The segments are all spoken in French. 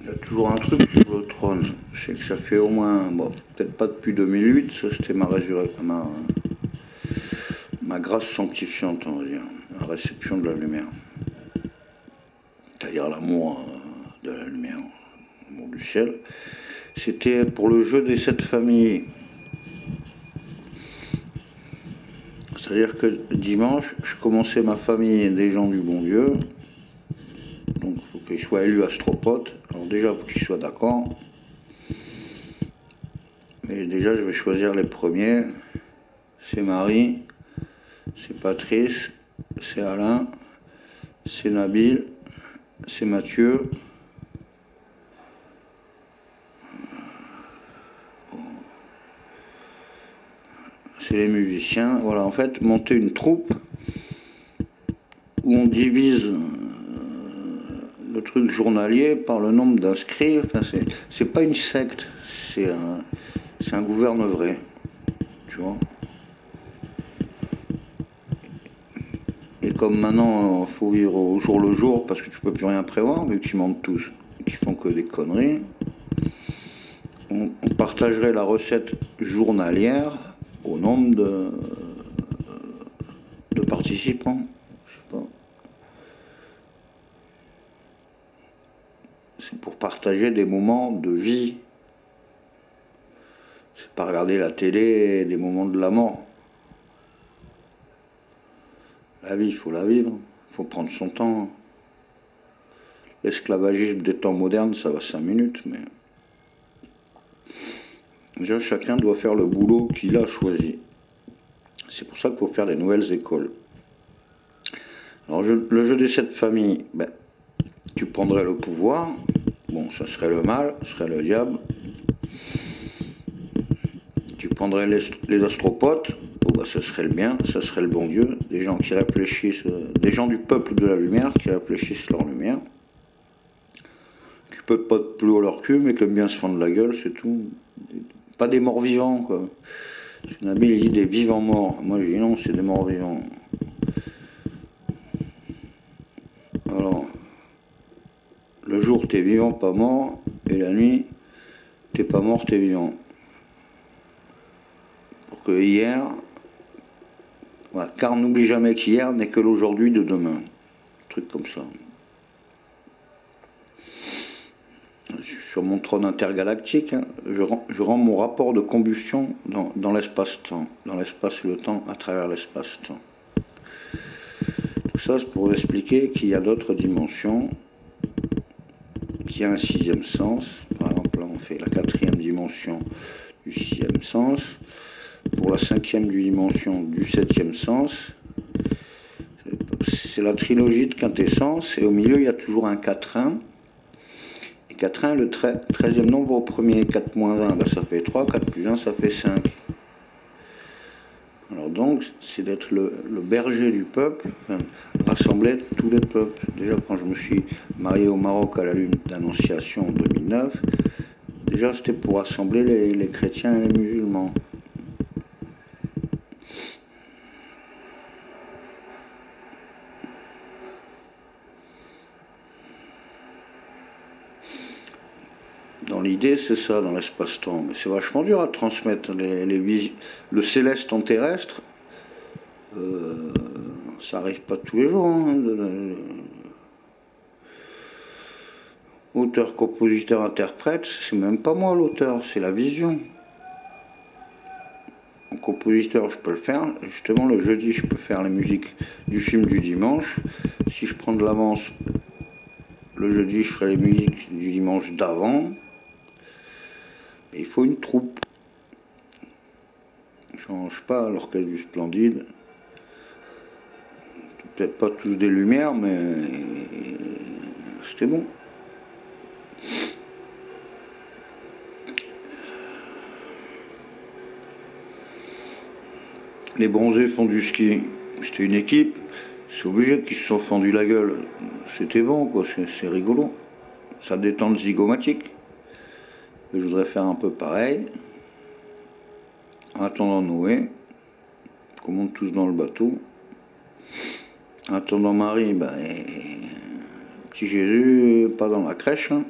Il y a toujours un truc sur le trône. Je sais que ça fait au moins, bon, peut-être pas depuis 2008, ça c'était ma résurrection, ma grâce sanctifiante, on va dire, la réception de la lumière. C'est-à-dire l'amour de la lumière, l'amour du ciel. C'était pour le jeu des 7 familles. C'est-à-dire que dimanche, je commençais ma famille des gens du bon Dieu. Donc il faut qu'ils soient élus astropotes. Alors déjà, pour qu'ils soient d'accord. Mais déjà, je vais choisir les premiers. C'est Marie, c'est Patrice, c'est Alain, c'est Nabil, c'est Mathieu. C'est les musiciens. Voilà, en fait, monter une troupe où on divise le truc journalier par le nombre d'inscrits. Enfin, c'est pas une secte, c'est un gouverneuvret, tu vois. Et comme maintenant, il faut vivre au jour le jour parce que tu peux plus rien prévoir, vu qu'ils mentent tous, qu'ils font que des conneries, on partagerait la recette journalière au nombre de participants. Je sais pas. C'est pour partager des moments de vie. C'est pas regarder la télé des moments de la mort. La vie, il faut la vivre. Il faut prendre son temps. L'esclavagisme des temps modernes, ça va 5 minutes, mais... Déjà, chacun doit faire le boulot qu'il a choisi. C'est pour ça qu'il faut faire des nouvelles écoles. Alors, le jeu des 7 familles, ben, tu prendrais le pouvoir. Bon, ça serait le mal, ça serait le diable. Tu prendrais les astropotes. Bon, ben, ça serait le bien, ça serait le bon Dieu. Des gens qui réfléchissent, des gens du peuple de la lumière qui réfléchissent leur lumière. Qui peuvent pas de plus haut leur cul, mais qui aiment bien se fendre la gueule, c'est tout. Pas des morts vivants, quoi. Nabil, il dit des vivants morts. Moi, je dis non, c'est des morts vivants. Alors, le jour, t'es vivant, pas mort, et la nuit, t'es pas mort, t'es vivant. Pour que hier, voilà, car n'oublie jamais qu'hier n'est que l'aujourd'hui de demain. Un truc comme ça. Sur mon trône intergalactique, hein, je rends mon rapport de combustion dans l'espace-temps, dans l'espace et le temps, à travers l'espace-temps. Tout ça, c'est pour expliquer qu'il y a d'autres dimensions, qu'il y a un 6e sens. Par exemple, là, on fait la 4e dimension du 6e sens, pour la 5e dimension du 7e sens. C'est la trilogie de quintessence, et au milieu, il y a toujours un 4-1. 4-1, le 13e nombre au premier, 4 moins 1, ben ça fait 3, 4 plus 1, ça fait 5. Alors donc, c'est d'être le berger du peuple, enfin, rassembler tous les peuples. Déjà, quand je me suis marié au Maroc à la lune d'Annonciation en 2009, déjà c'était pour rassembler les chrétiens et les musulmans. Dans l'idée, c'est ça, dans l'espace-temps. Mais c'est vachement dur à transmettre. Le céleste en terrestre, ça arrive pas tous les jours. Hein, auteur, compositeur, interprète, c'est même pas moi l'auteur, c'est la vision. En compositeur, je peux le faire. Justement, le jeudi, je peux faire les musiques du film du dimanche. Si je prends de l'avance, le jeudi, je ferai les musiques du dimanche d'avant. Il faut une troupe. Je change pas l'orchestre du Splendide. Peut-être pas tous des lumières, mais c'était bon. Les bronzés font du ski. C'était une équipe. C'est obligé qu'ils se sont fendus la gueule. C'était bon, quoi. C'est rigolo. Ça détend le zygomatique. Je voudrais faire un peu pareil. En attendant Noé, qu'on monte tous dans le bateau. En attendant Marie, ben, petit Jésus, pas dans la crèche. Hein.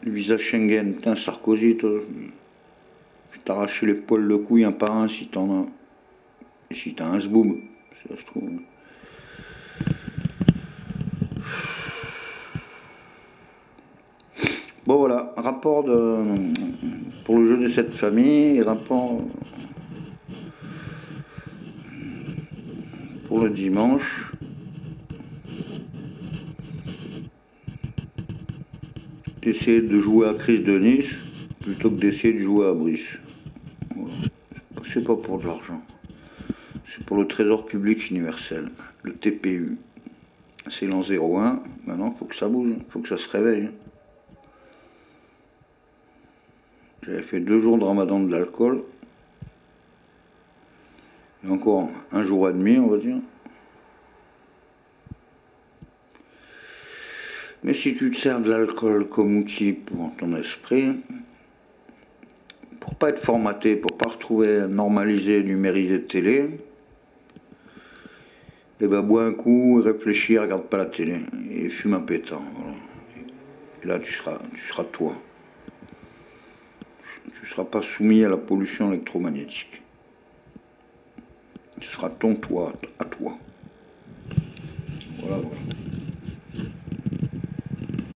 Le visa Schengen, putain, Sarkozy, toi, je t'arrache les poils de couilles un par un si t'en as. Et si t'as un zboum, ça se trouve. Bon voilà, rapport pour le jeu de cette famille, rapport pour le dimanche. D'essayer de jouer à Chris de Nice plutôt que d'essayer de jouer à Brice. Voilà. C'est pas pour de l'argent. C'est pour le trésor public universel, le TPU. C'est l'an 01, maintenant il faut que ça bouge, il faut que ça se réveille. J'avais fait 2 jours de ramadan de l'alcool. Et encore un jour et demi, on va dire. Mais si tu te sers de l'alcool comme outil pour ton esprit, pour pas être formaté, pour pas retrouver normalisé, numérisé de télé, et ben bois un coup, réfléchis, regarde pas la télé, et fume un pétant. Voilà. Et là tu seras toi. Tu ne seras pas soumis à la pollution électromagnétique. Ce sera ton toi à toi. Voilà, voilà.